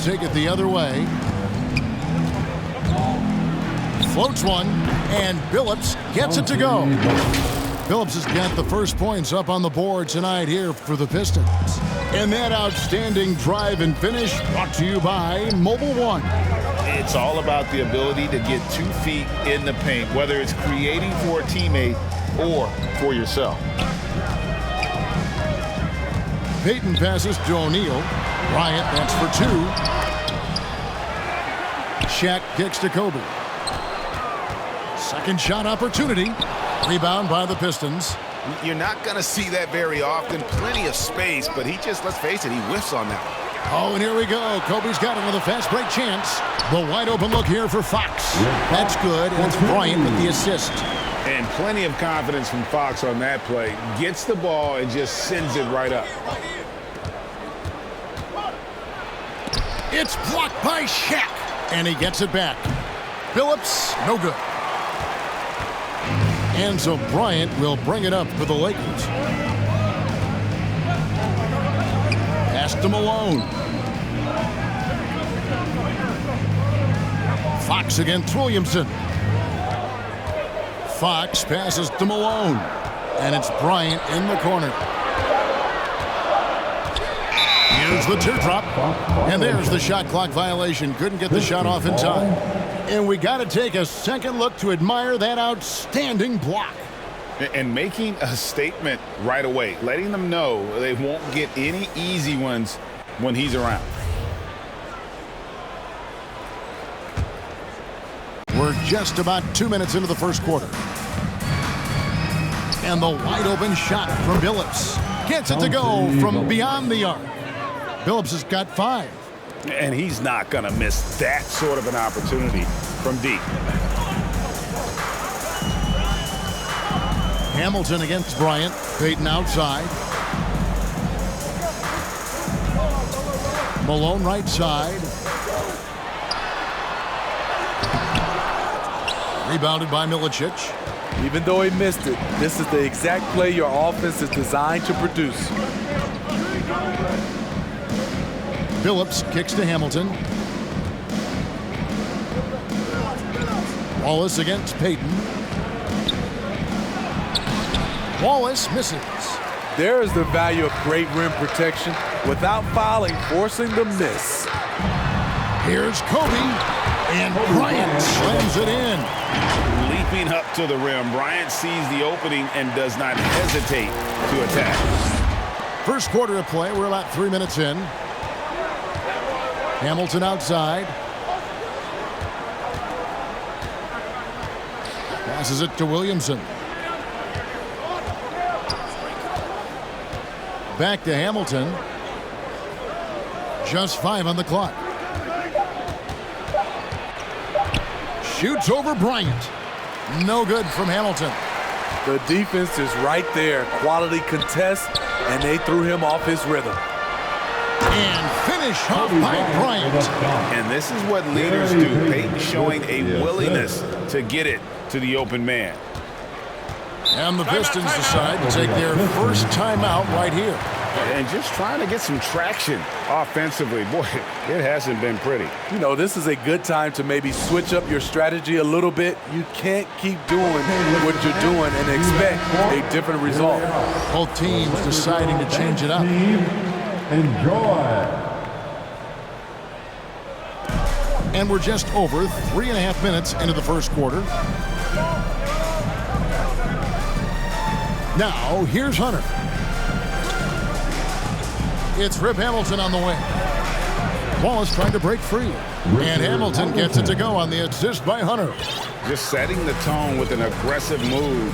take it the other way. Floats one, and Billups gets it to go. Billups has got the first points up on the board tonight here for the Pistons. And that outstanding drive and finish brought to you by Mobile One. It's all about the ability to get 2 feet in the paint, whether it's creating for a teammate or for yourself. Payton passes to O'Neal. Bryant, that's for 2. Shaq kicks to Kobe. Second shot opportunity. Rebound by the Pistons. You're not going to see that very often. Plenty of space, but he just, let's face it, he whiffs on that one. Oh, and here we go. Kobe's got another fast break chance. The wide open look here for Fox. That's good, and it's Bryant with the assist. And plenty of confidence from Fox on that play. Gets the ball and just sends it right up. It's blocked by Shaq, and he gets it back. Billups, no good. And so Bryant will bring it up for the Lakers. Pass to Malone. Fox against Williamson. Fox passes to Malone. And it's Bryant in the corner. Here's the teardrop. And there's the shot clock violation. Couldn't get the shot off in time. And we got to take a second look to admire that outstanding block. And making a statement right away, letting them know they won't get any easy ones when he's around. We're just about 2 minutes into the first quarter. And the wide open shot from Billups. Gets it to go from beyond the arc. Billups has got 5. And he's not going to miss that sort of an opportunity from deep. Hamilton against Bryant. Payton outside. Malone right side. Rebounded by Milicic. Even though he missed it, this is the exact play your offense is designed to produce. Billups kicks to Hamilton. Wallace against Payton. Wallace misses. There is the value of great rim protection without fouling, forcing the miss. Here's Kobe, and Bryant slams it in. Leaping up to the rim, Bryant sees the opening and does not hesitate to attack. First quarter of play, we're about 3 minutes in. Hamilton outside. Passes it to Williamson. Back to Hamilton. Just 5 on the clock. Shoots over Bryant. No good from Hamilton. The defense is right there. Quality contest, and they threw him off his rhythm. And finish off by Bryant. And this is what leaders do. Payton showing a willingness to get it to the open man. And the Pistons decide to take their first timeout right here. And just trying to get some traction offensively. Boy, it hasn't been pretty. You know, this is a good time to maybe switch up your strategy a little bit. You can't keep doing what you're doing and expect a different result. Both teams deciding to change it up. Enjoy. And we're just over 3.5 minutes into the first quarter. Now, here's Hunter. It's Rip Hamilton on the wing. Wallace trying to break free. And Hamilton gets it to go on the assist by Hunter. Just setting the tone with an aggressive move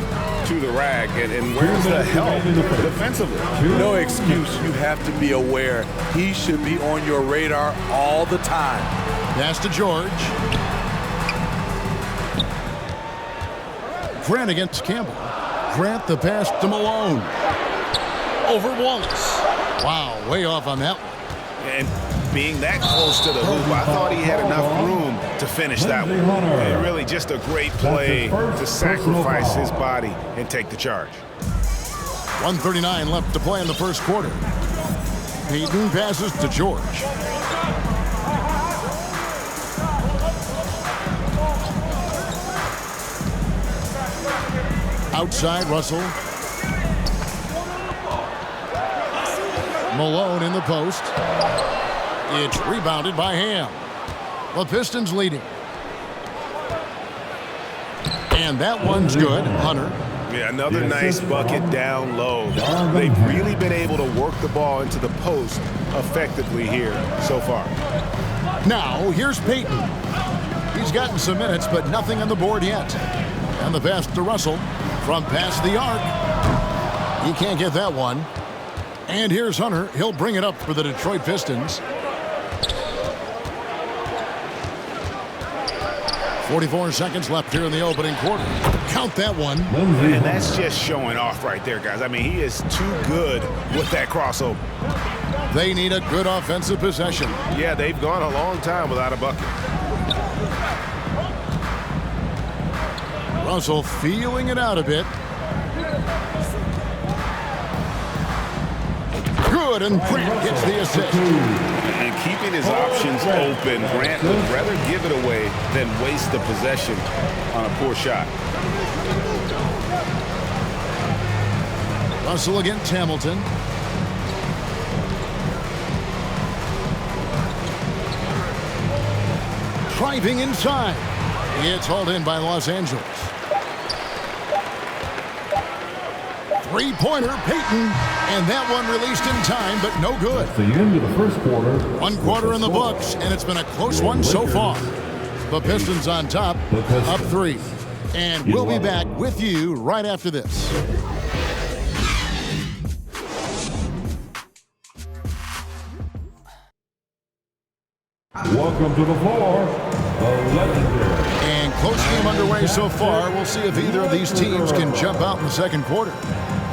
to the rack. And where's the help defensively? No excuse. You have to be aware. He should be on your radar all the time. Pass to George. Grant against Campbell. Grant the pass to Malone. Over Wallace. Wow, way off on that one. And being that close to the hoop, I thought he had enough room to finish that one. And really just a great play to sacrifice his body and take the charge. 1:39 left to play in the first quarter. Payton passes to George. Outside Russell. Malone in the post. It's rebounded by Ham. The Pistons leading. And that one's good. Hunter. Yeah, another nice bucket down low. They've really been able to work the ball into the post effectively here so far. Now, here's Payton. He's gotten some minutes, but nothing on the board yet. And the pass to Russell from past the arc. He can't get that one. And here's Hunter. He'll bring it up for the Detroit Pistons. 44 seconds left here in the opening quarter. Count that one. And that's just showing off right there, guys. I mean, he is too good with that crossover. They need a good offensive possession. Yeah, they've gone a long time without a bucket. Russell feeling it out a bit. Good, and Grant gets the assist. And keeping his options open, Grant would rather give it away than waste the possession on a poor shot. Russell against Hamilton. Driving inside. It's hauled in by Los Angeles. Three-pointer, Payton. And that one released in time, but no good. That's the end of the first quarter. One quarter in the books, and it's been a close one so far. The Pistons on top, up 3. And we'll be back with you right after this. Welcome to the floor, the legendary. And close game underway so far. We'll see if either of these teams can jump out in the second quarter.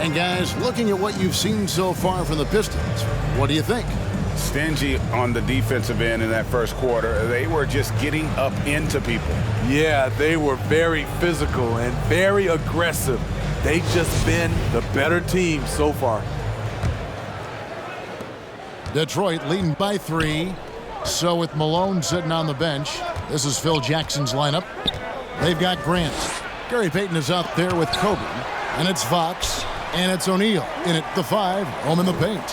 And guys, looking at what you've seen so far from the Pistons, what do you think? Stingy on the defensive end in that first quarter. They were just getting up into people. Yeah, they were very physical and very aggressive. They've just been the better team so far. Detroit leading by 3. So with Malone sitting on the bench, this is Phil Jackson's lineup. They've got Grant. Gary Payton is out there with Kobe. And it's Fox. And it's O'Neal in at the 5, home in the paint.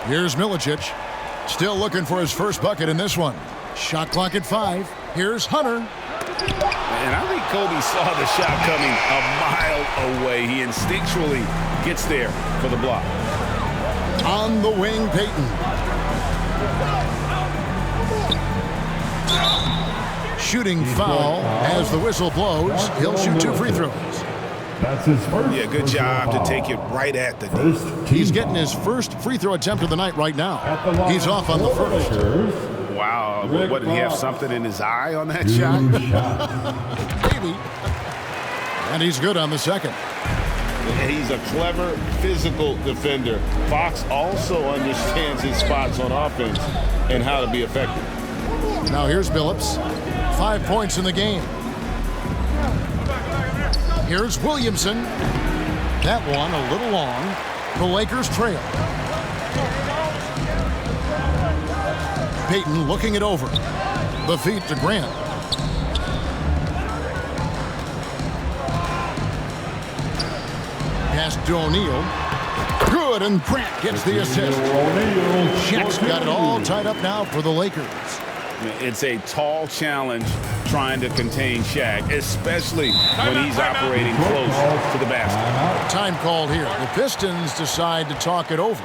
Here's Milicic, still looking for his first bucket in this one. Shot clock at 5. Here's Hunter. And I think Kobe saw the shot coming a mile away. He instinctually gets there for the block. On the wing, Payton. Shooting foul as the whistle blows. He'll shoot 2 free throws. That's his first. Yeah, good job to take it right at the D. He's getting his first free throw attempt of the night right now. He's off on the first. Wow, what, did he have something in his eye on that shot? Maybe. And he's good on the second. He's a clever physical defender. Fox also understands his spots on offense and how to be effective. Now here's Billups. 5 points in the game. Here's Williamson. That one a little long. The Lakers trail. Payton looking it over. The feed to Grant. Pass to O'Neal. Good, and Grant gets the assist. Shaq's got it all tied up now for the Lakers. It's a tall challenge trying to contain Shaq, especially when he's operating close to the basket. Time called here. The Pistons decide to talk it over.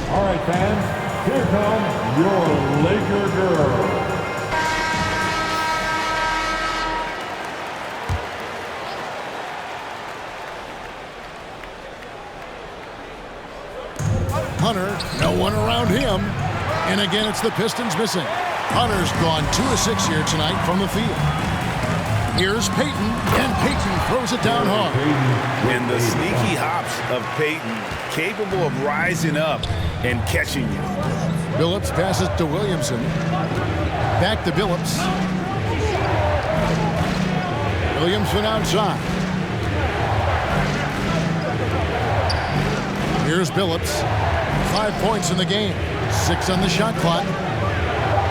All right, fans, here comes your Laker girl. Hunter, no one around him. And again, it's the Pistons missing. Hunter's gone 2 of 6 here tonight from the field. Here's Payton, and Payton throws it down hard. And the sneaky hops of Payton, capable of rising up and catching you. Billups passes to Williamson. Back to Billups. Williamson outside. Here's Billups. 5 points in the game. 6 on the shot clock.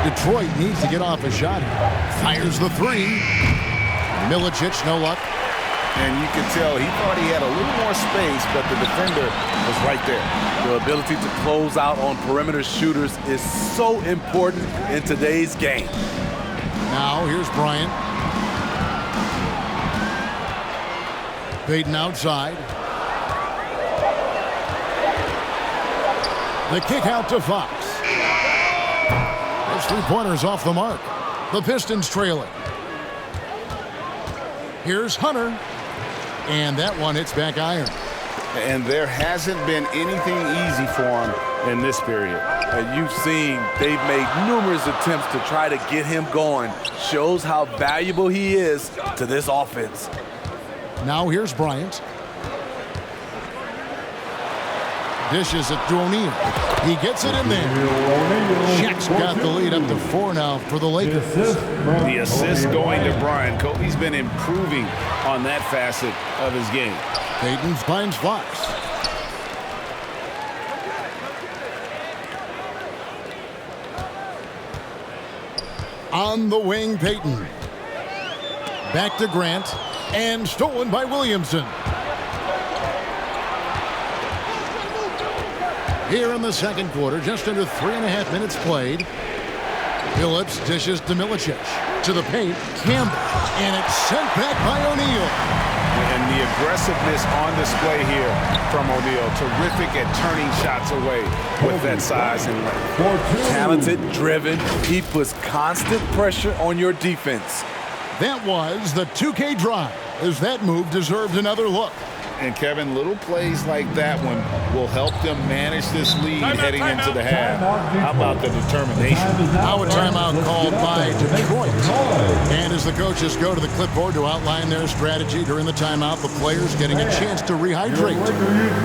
Detroit needs to get off a shot here. Fires the three. Milicic, no luck. And you can tell he thought he had a little more space, but the defender was right there. The ability to close out on perimeter shooters is so important in today's game. Now here's Bryant. Payton outside. The kick out to Fox. His three-pointer's off the mark. The Pistons trail it. Here's Hunter. And that one hits back iron. And there hasn't been anything easy for him in this period. And you've seen they've made numerous attempts to try to get him going. Shows how valuable he is to this offense. Now here's Bryant. Dishes it to O'Neal. He gets it in there. Shaq's got the lead up to 4 now for the Lakers. The assist going to Bryant. Kobe's been improving on that facet of his game. Payton finds Fox. On the wing, Payton. Back to Grant. And stolen by Williamson. Here in the second quarter, just under 3.5 minutes played. Phillips dishes to Milicic. To the paint, Campbell. And it's sent back by O'Neal. And the aggressiveness on display here from O'Neal. Terrific at turning shots away with that size and length. Talented, driven. He puts constant pressure on your defense. That was the 2K drive, as that move deserved another look. And Kevin, little plays like that one will help them manage this lead heading into the half. How about the determination? Now a timeout called by Detroit. And as the coaches go to the clipboard to outline their strategy during the timeout, the players getting a chance to rehydrate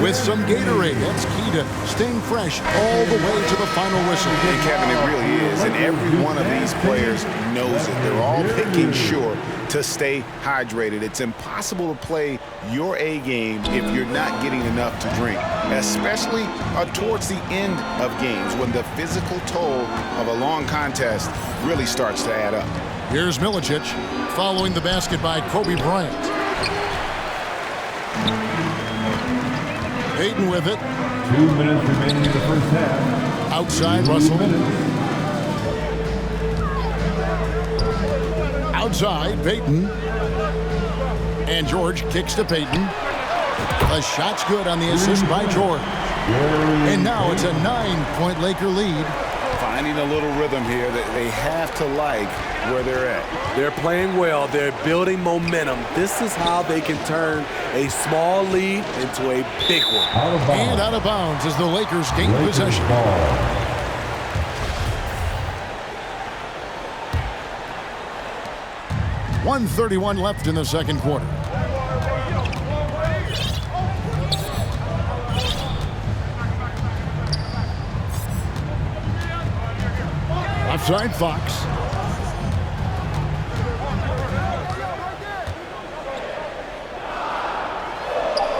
with some Gatorade. That's key to staying fresh all the way to the final whistle. And Kevin, it really is. And every one of these players knows it. They're all making sure to stay hydrated. It's impossible to play your A game if you're not getting enough to drink, especially towards the end of games when the physical toll of a long contest really starts to add up. Here's Milicic following the basket by Kobe Bryant. Payton with it. 2 minutes remaining in the first half. Outside, Russell. Outside, Payton. And George kicks to Payton. The shot's good on the assist by George. And now it's a 9-point Laker lead. Finding a little rhythm here that they have to like where they're at. They're playing well. They're building momentum. This is how they can turn a small lead into a big one. And out of bounds as the Lakers gain possession. 1:31 left in the second quarter. Outside Fox.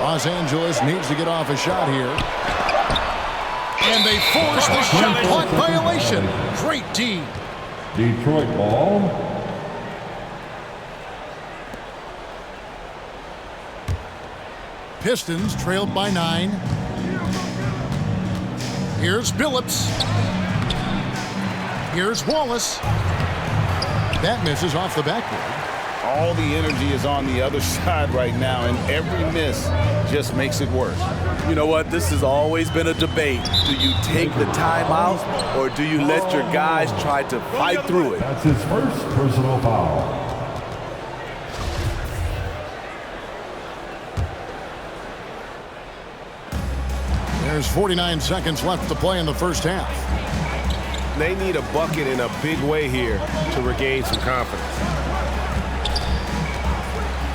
Los Angeles needs to get off a shot here. And they force the shot clock violation. Great D. Detroit ball. Pistons trailed by 9. Here's Phillips. Here's Wallace. That misses off the backboard. All the energy is on the other side right now, and every miss just makes it worse. You know what? This has always been a debate. Do you take the timeout, or do you let your guys try to fight through it? That's his first personal foul. There's 49 seconds left to play in the first half. They need a bucket in a big way here to regain some confidence.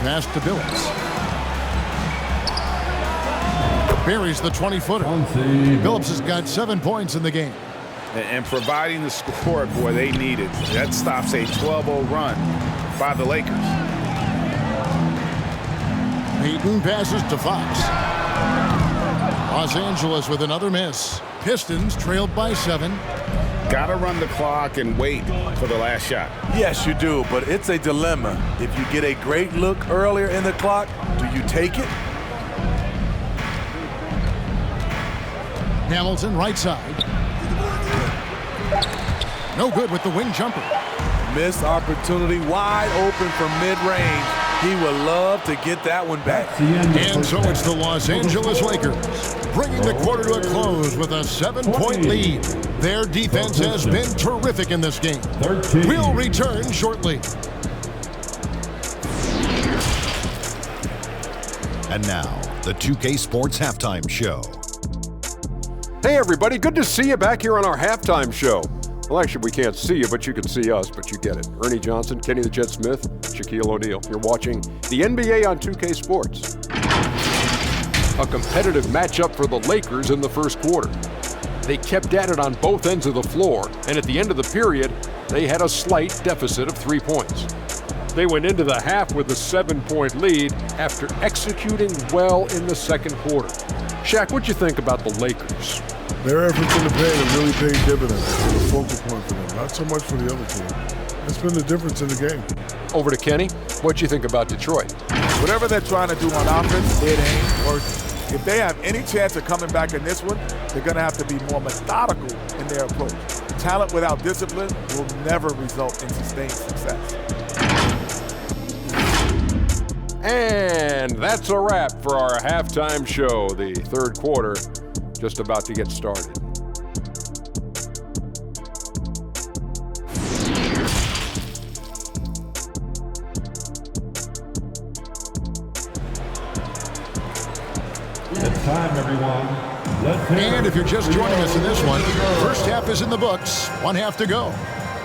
Pass to Phillips. Buries the 20-footer. Phillips has got 7 points in the game. And providing the score, boy, they need it. That stops a 12-0 run by the Lakers. Payton passes to Fox. Los Angeles with another miss. Pistons trailed by 7. got to run the clock and wait for the last shot. Yes, you do, but it's a dilemma. If you get a great look earlier in the clock, do you take it? Hamilton, right side. No good with the wing jumper. Missed opportunity, wide open from mid-range. He would love to get that one back. And so it's the Los Angeles Lakers, bringing the quarter to a close with a 7-point lead. Their defense has been terrific in this game. We'll return shortly. And now, the 2K Sports Halftime Show. Hey everybody, good to see you back here on our halftime show. Well, actually, we can't see you, but you can see us, but you get it. Ernie Johnson, Kenny the Jet Smith, Shaquille O'Neal. You're watching the NBA on 2K Sports. A competitive matchup for the Lakers in the first quarter. They kept at it on both ends of the floor, and at the end of the period, they had a slight deficit of 3 points. They went into the half with a 7-point lead after executing well in the second quarter. Shaq, what'd you think about the Lakers? Their efforts in the paint have really paid dividends. It's been a focal point for them, not so much for the other team. That's been the difference in the game. Over to Kenny. What'd you think about Detroit? Whatever they're trying to do on offense, it ain't working. If they have any chance of coming back in this one, they're going to have to be more methodical in their approach. Talent without discipline will never result in sustained success. And that's a wrap for our halftime show. The third quarter just about to get started. It's time, everyone. And if you're just joining us in this one, first half is in the books. 1 half to go.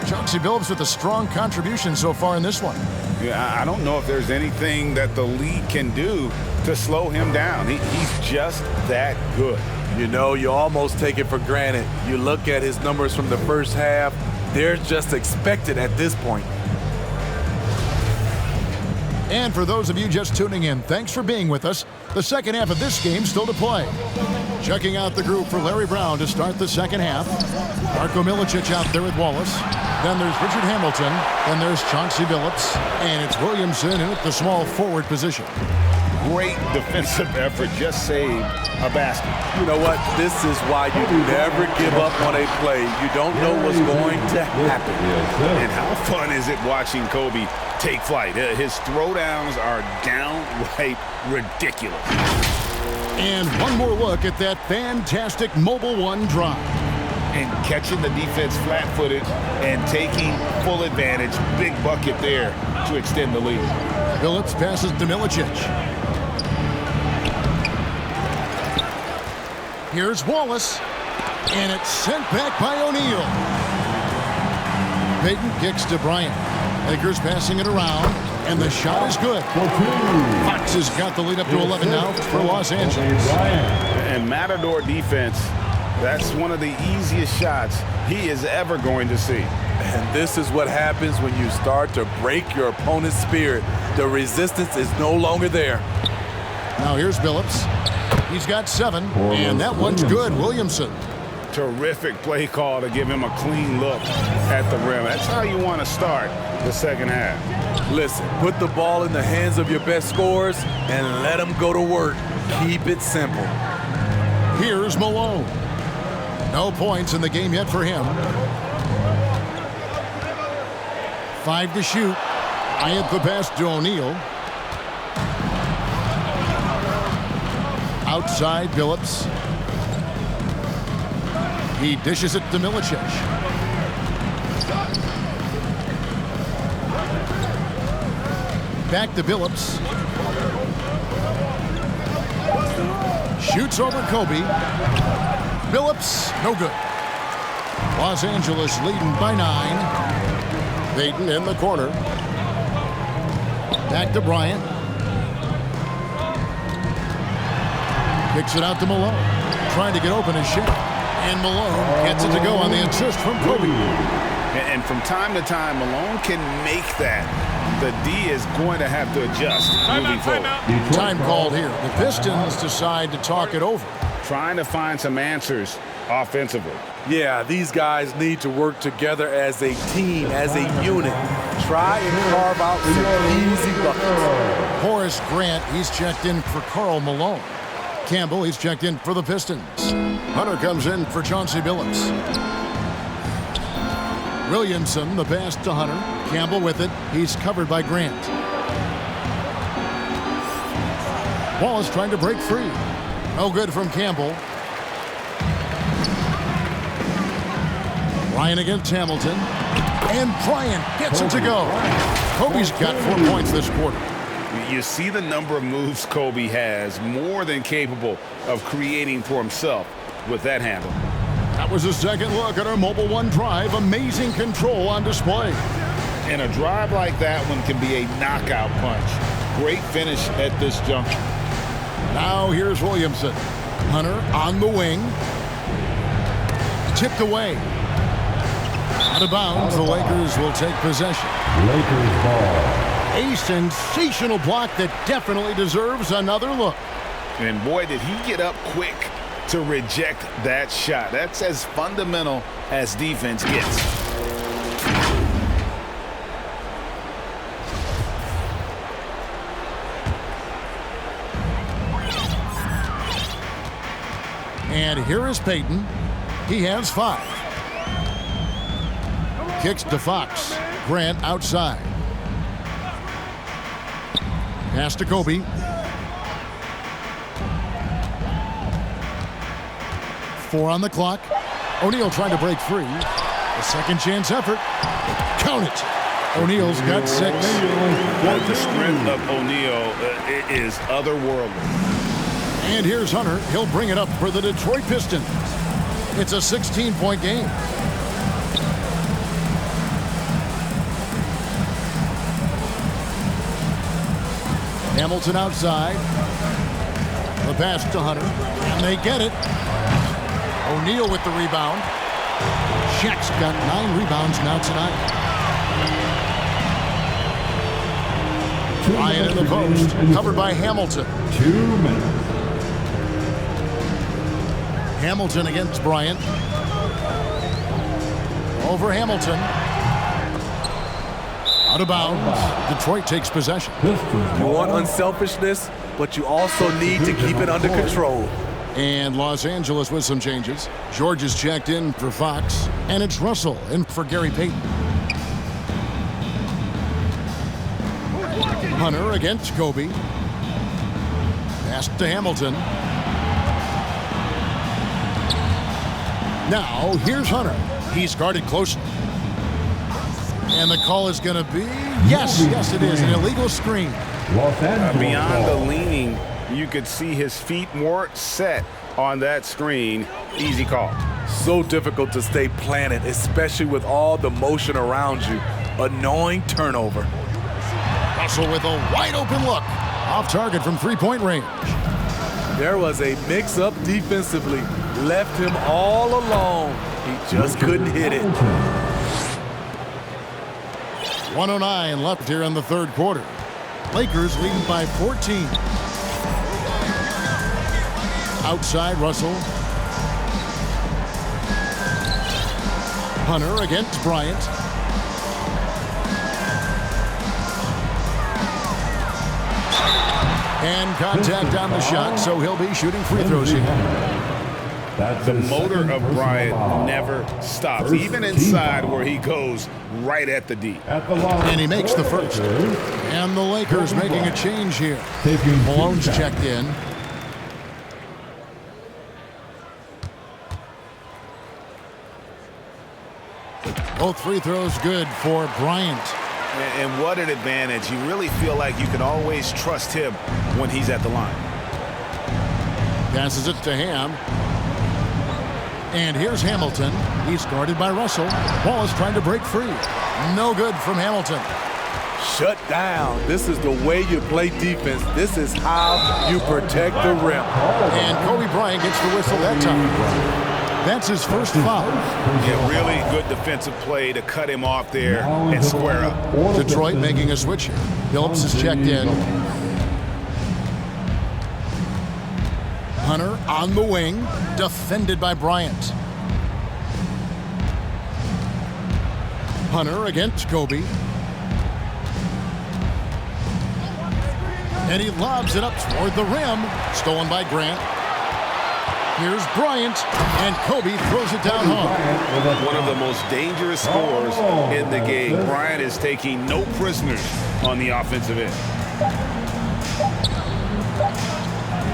Chauncey Billups with a strong contribution so far in this one. Yeah, I don't know if there's anything that the league can do to slow him down. He's just that good. You know, you almost take it for granted. You look at his numbers from the first half, they're just expected at this point. And for those of you just tuning in, thanks for being with us. The second half of this game still to play. Checking out the group for Larry Brown to start the second half. Marko Milicic out there with Wallace. Then there's Richard Hamilton. Then there's Chauncey Billups. And it's Williamson in at the small forward position. Great defensive effort, just saved a basket. You know what? This is why you never give up on a play. You don't know what's going to happen. And how fun is it watching Kobe take flight? His throwdowns are downright ridiculous. And one more look at that fantastic Mobile One drive. And catching the defense flat-footed and taking full advantage. Big bucket there to extend the lead. Billups passes to Milicic. Here's Wallace. And it's sent back by O'Neal. Payton kicks to Bryant. Lakers passing it around. And the shot is good. Fox has got the lead up to 11 now for Los Angeles. And Matador defense, that's one of the easiest shots he is ever going to see. And this is what happens when you start to break your opponent's spirit. The resistance is no longer there. Now here's Billups. He's got 7, and that one's good. Williamson. Terrific play call to give him a clean look at the rim. That's how you want to start the second half. Listen, put the ball in the hands of your best scorers and let them go to work. Keep it simple. Here's Malone. No points in the game yet for him. 5 to shoot. I had the pass to O'Neal. Outside, Billups. He dishes it to Milicic. Back to Billups. Shoots over Kobe. Billups, no good. Los Angeles leading by 9. Payton in the corner. Back to Bryant. Kicks it out to Malone. Trying to get open his shot. And Malone gets it to go on the assist from Kobe. And from time to time, Malone can make that. The D is going to have to adjust moving forward. Time called here. The Pistons decide to talk it over. trying to find some answers offensively. Yeah, these guys need to work together as a team, as a unit. Try and carve out some easy buckets. Horace Grant, he's checked in for Karl Malone. Campbell, he's checked in for the Pistons. Hunter comes in for Chauncey Billups. Williamson, the pass to Hunter. Campbell with it. He's covered by Grant. Wallace trying to break free. No good from Campbell. Bryant against Hamilton. And Bryant gets it to go. Kobe's got 4 points this quarter. You see the number of moves Kobe has, more than capable of creating for himself with that handle. That was a second look at our Mobile One drive. Amazing control on display. And a drive like that one can be a knockout punch. Great finish at this juncture. Now here's Williamson. Hunter on the wing. Tipped away. Out of bounds, the Lakers will take possession. Lakers ball. A sensational block that definitely deserves another look. And boy, did he get up quick to reject that shot. That's as fundamental as defense gets. And here is Payton. He has 5. Kicks to Fox. Grant outside. Pass to Kobe. Four on the clock. O'Neal trying to break free. A second chance effort. Count it. O'Neal's got 6. The strength of O'Neal is otherworldly. And here's Hunter. He'll bring it up for the Detroit Pistons. It's a 16-point game. Hamilton outside. The pass to Hunter. And they get it. O'Neal with the rebound. Shaq's got 9 rebounds now tonight. Bryant in the post. Covered by Hamilton. 2 minutes. Hamilton against Bryant. Over Hamilton. Out of bounds. Detroit takes possession. You want unselfishness, but you also need to keep it under control. And Los Angeles with some changes. George is checked in for Fox. And it's Russell in for Gary Payton. Hunter against Kobe. Pass to Hamilton. Now, here's Hunter. He's guarded closely. And the call is going to be, yes, it is, an illegal screen. Beyond the leaning, you could see his feet more set on that screen. Easy call. So difficult to stay planted, especially with all the motion around you. Annoying turnover. Russell with a wide open look. Off target from 3-point range. There was a mix-up defensively. Left him all alone. He just couldn't hit it. 1:09 left here in the third quarter. Lakers leading by 14. Outside Russell. Hunter against Bryant. And contact on the shot, so he'll be shooting free throws here. The motor of Bryant never stops, even inside where he goes right at the D. And he makes the first. And the Lakers making a change here. Malone's checked in. Both free throws good for Bryant. And what an advantage. You really feel like you can always trust him when he's at the line. Passes it to Ham. And here's Hamilton. He's guarded by Russell. Ball is trying to break free. No good from Hamilton. Shut down. This is the way you play defense. This is how you protect the rim. And Kobe Bryant gets the whistle that time. That's his first foul. Yeah, really good defensive play to cut him off there and square up. Detroit making a switch here. Billups is checked in. Hunter on the wing, defended by Bryant. Hunter against Kobe. And he lobs it up toward the rim, stolen by Grant. Here's Bryant, and Kobe throws it down home. One of the most dangerous scorers in the game. Bryant is taking no prisoners on the offensive end.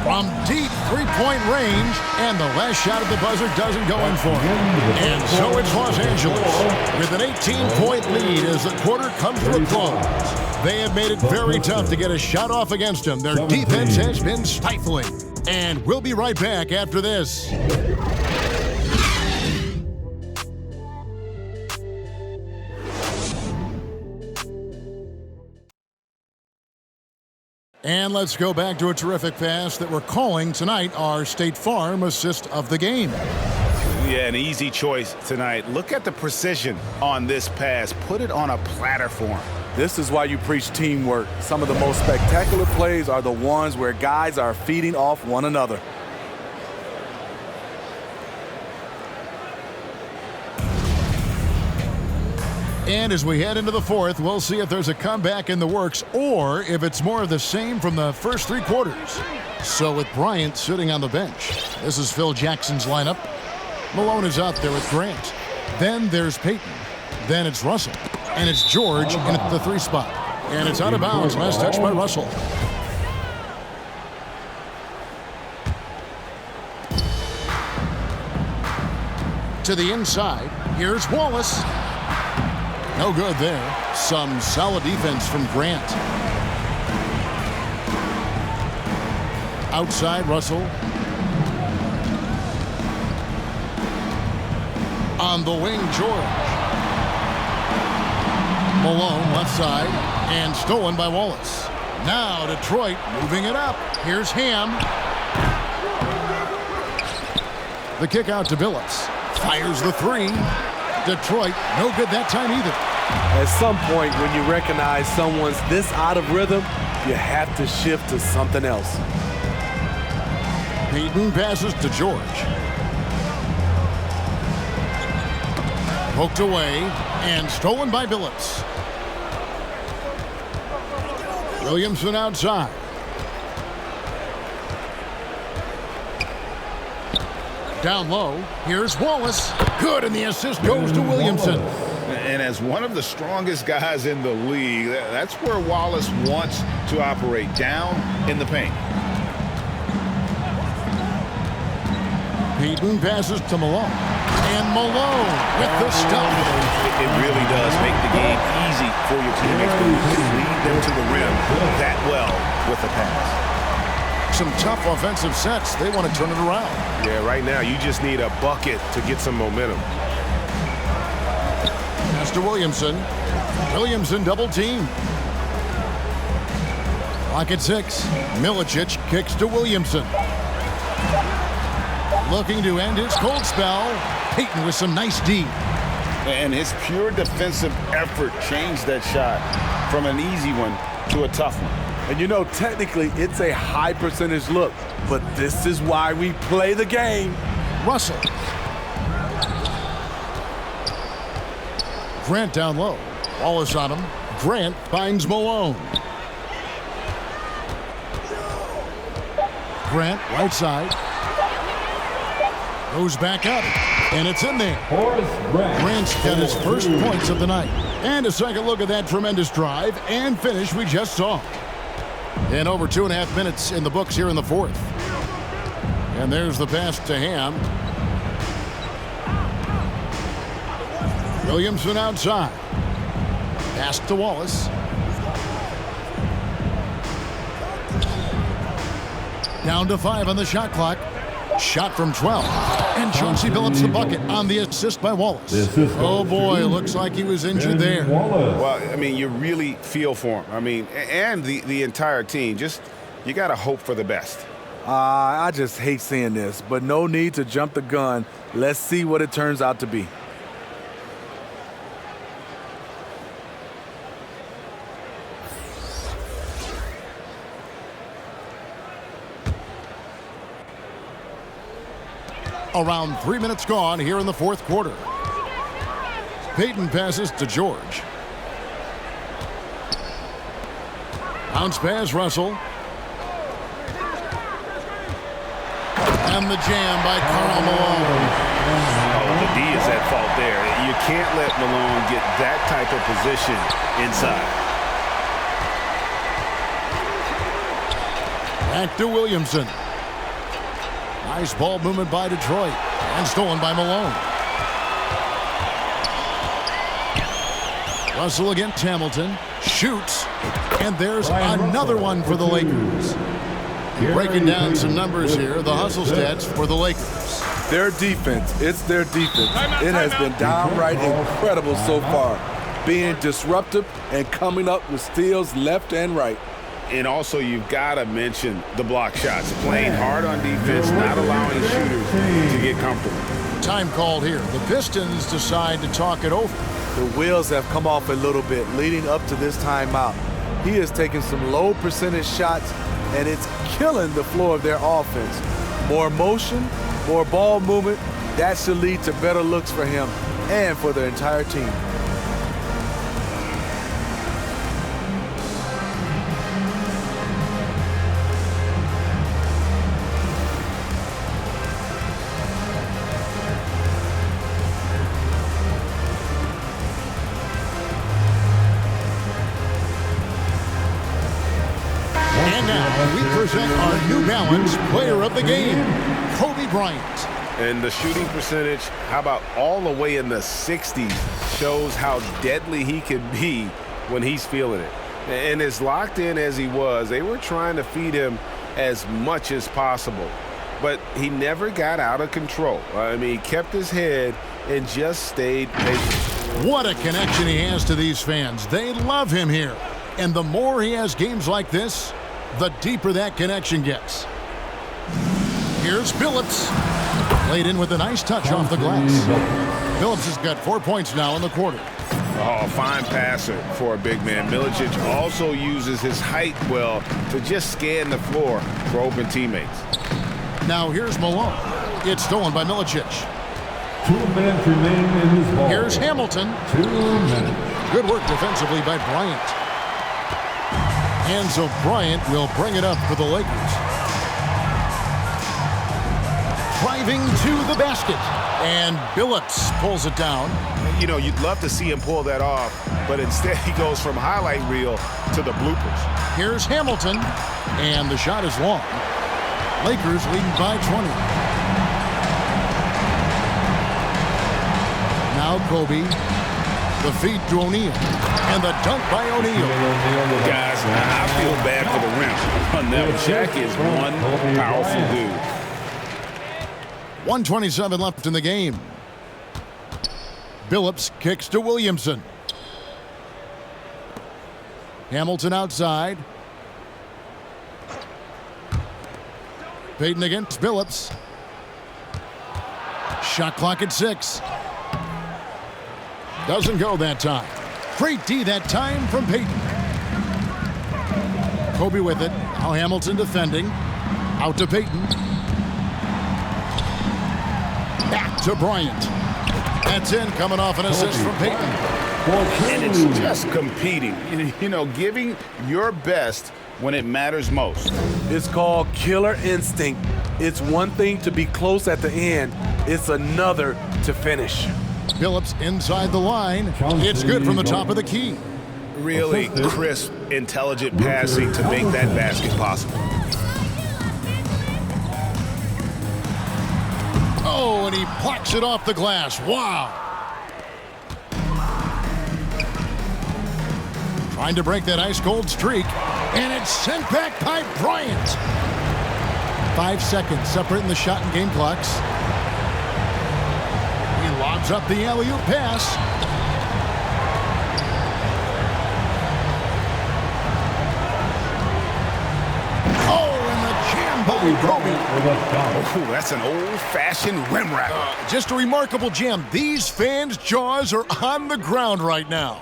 From deep three-point range, and the last shot at the buzzer doesn't go in for him. And so it's Los Angeles with an 18-point lead as the quarter comes to a close. They have made it very tough to get a shot off against them. Their defense has been stifling. And we'll be right back after this. And let's go back to a terrific pass that we're calling tonight our State Farm assist of the game. Yeah, an easy choice tonight. Look at the precision on this pass. Put it on a platter for him. This is why you preach teamwork. Some of the most spectacular plays are the ones where guys are feeding off one another. And as we head into the fourth, we'll see if there's a comeback in the works or if it's more of the same from the first three quarters. So with Bryant sitting on the bench, this is Phil Jackson's lineup. Malone is out there with Grant. Then there's Peyton. Then it's Russell. And it's George in at the 3 spot. And it's out of bounds. Last touch by Russell. To the inside. Here's Wallace. No good there. Some solid defense from Grant. Outside, Russell. On the wing, George. Malone, left side, and stolen by Wallace. Now Detroit moving it up. Here's Ham. The kick out to Billups. Fires the 3. Detroit, no good that time either. At some point, when you recognize someone's this out of rhythm, you have to shift to something else. Peyton passes to George. Poked away and stolen by Billups. Williamson outside. Down low, here's Wallace. Good, and the assist goes to Williamson. And as one of the strongest guys in the league, that's where Wallace wants to operate, down in the paint. Peyton passes to Malone. And Malone with the stuff. It really does make the game easy for your teammates when you can lead them to the rim that well with the pass. Some tough offensive sets. They want to turn it around. Yeah, right now you just need a bucket to get some momentum. Pass to Williamson. Williamson double team. Clock at 6. Milicic kicks to Williamson. Looking to end his cold spell. Peyton with some nice D. And his pure defensive effort changed that shot from an easy one to a tough one. And you know, technically, it's a high percentage look, but this is why we play the game. Russell. Grant down low. Wallace on him. Grant finds Malone. Grant, right side. Goes back up, and it's in there. Grant's got his first points of the night. And a second look at that tremendous drive and finish we just saw. And over 2.5 minutes in the books here in the fourth. And there's the pass to Ham. Williamson outside. Pass to Wallace. Down to 5 on the shot clock. Shot from 12. And Chauncey Billups the bucket on the assist by Wallace. Oh boy, looks like he was injured there. Well, I mean, you really feel for him. I mean, and the entire team. Just, you got to hope for the best. I just hate seeing this, but no need to jump the gun. Let's see what it turns out to be. Around 3 minutes gone here in the fourth quarter. Payton passes to George. Bounce pass, Russell. And the jam by Karl Malone. Oh, the D is at fault there. You can't let Malone get that type of position inside. Back to Williamson. Nice ball movement by Detroit. And stolen by Malone. Russell against Hamilton. Shoots. And there's another one for the Lakers. Breaking down some numbers here. The hustle stats for the Lakers. Their defense, it's their defense. It has been downright incredible so far. Being disruptive and coming up with steals left and right. And also, you've got to mention the block shots. Playing hard on defense, not allowing shooters to get comfortable. Time called here. The Pistons decide to talk it over. The wheels have come off a little bit leading up to this timeout. He has taken some low percentage shots, and it's killing the flow of their offense. More motion, more ball movement, that should lead to better looks for him and for the entire team. And now we present our New Balance Player of the Game, Kobe Bryant. And the shooting percentage, how about all the way in the 60s, shows how deadly he can be when he's feeling it. And as locked in as he was, they were trying to feed him as much as possible. But he never got out of control. I mean, he kept his head and just stayed patient. What a connection he has to these fans. They love him here. And the more he has games like this, the deeper that connection gets. Here's Billups. Played in with a nice touch off the glass. Billups has got 4 points now in the quarter. Oh, fine passer for a big man. Milicic also uses his height well to just scan the floor for open teammates. Now here's Malone. It's stolen by Milicic. 2 minutes remain in this ball. Here's Hamilton. 2 minutes. Good work defensively by Bryant. And so Bryant will bring it up for the Lakers. Driving to the basket. And Billups pulls it down. You know, you'd love to see him pull that off, but instead he goes from highlight reel to the bloopers. Here's Hamilton. And the shot is long. Lakers leading by 20. Now Kobe. The feed to O'Neal. And the dunk by O'Neal. Guys, I feel bad for the rim. On them, Shaq is one powerful dude. 1:27 left in the game. Billups kicks to Williamson. Hamilton outside. Payton against Billups. Shot clock at 6. Doesn't go that time. Great D that time from Payton. Kobe with it. Now Hamilton defending. Out to Payton. Back to Bryant. That's in, coming off an assist from Payton. And it's just competing. You know, giving your best when it matters most. It's called killer instinct. It's one thing to be close at the end. It's another to finish. Billups inside the line. It's good from the top of the key. Really crisp, intelligent passing to make that basket possible. Oh, and he plucks it off the glass. Wow. Trying to break that ice-cold streak. And it's sent back by Bryant. 5 seconds separating the shot and game clocks. He lobs up the alley-oop pass. Oh, and the jam by Kobe. Oh, that's an old-fashioned rim wrapper. Just a remarkable jam. These fans' jaws are on the ground right now.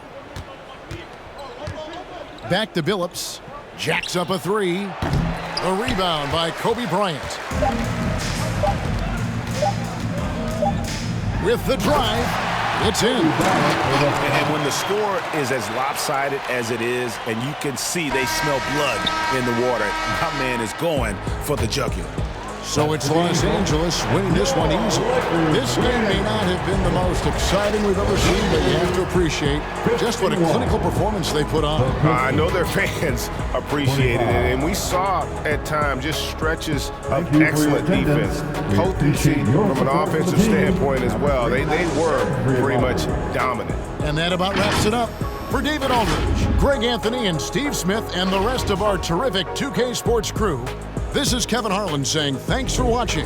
Back to Billups. Jacks up a 3. A rebound by Kobe Bryant. with the drive. It's in. And when the score is as lopsided as it is, and you can see they smell blood in the water, my man is going for the jugular. So it's Los Angeles winning this one easily. This game may not have been the most exciting we've ever seen, but you have to appreciate just what a clinical performance they put on. I know their fans appreciated it, and we saw at times just stretches of excellent defense, potency from an offensive standpoint as well. They were pretty much dominant. And that about wraps it up. For David Aldridge, Greg Anthony, and Steve Smith, and the rest of our terrific 2K Sports crew, this is Kevin Harlan saying thanks for watching.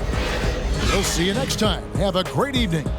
We'll see you next time. Have a great evening.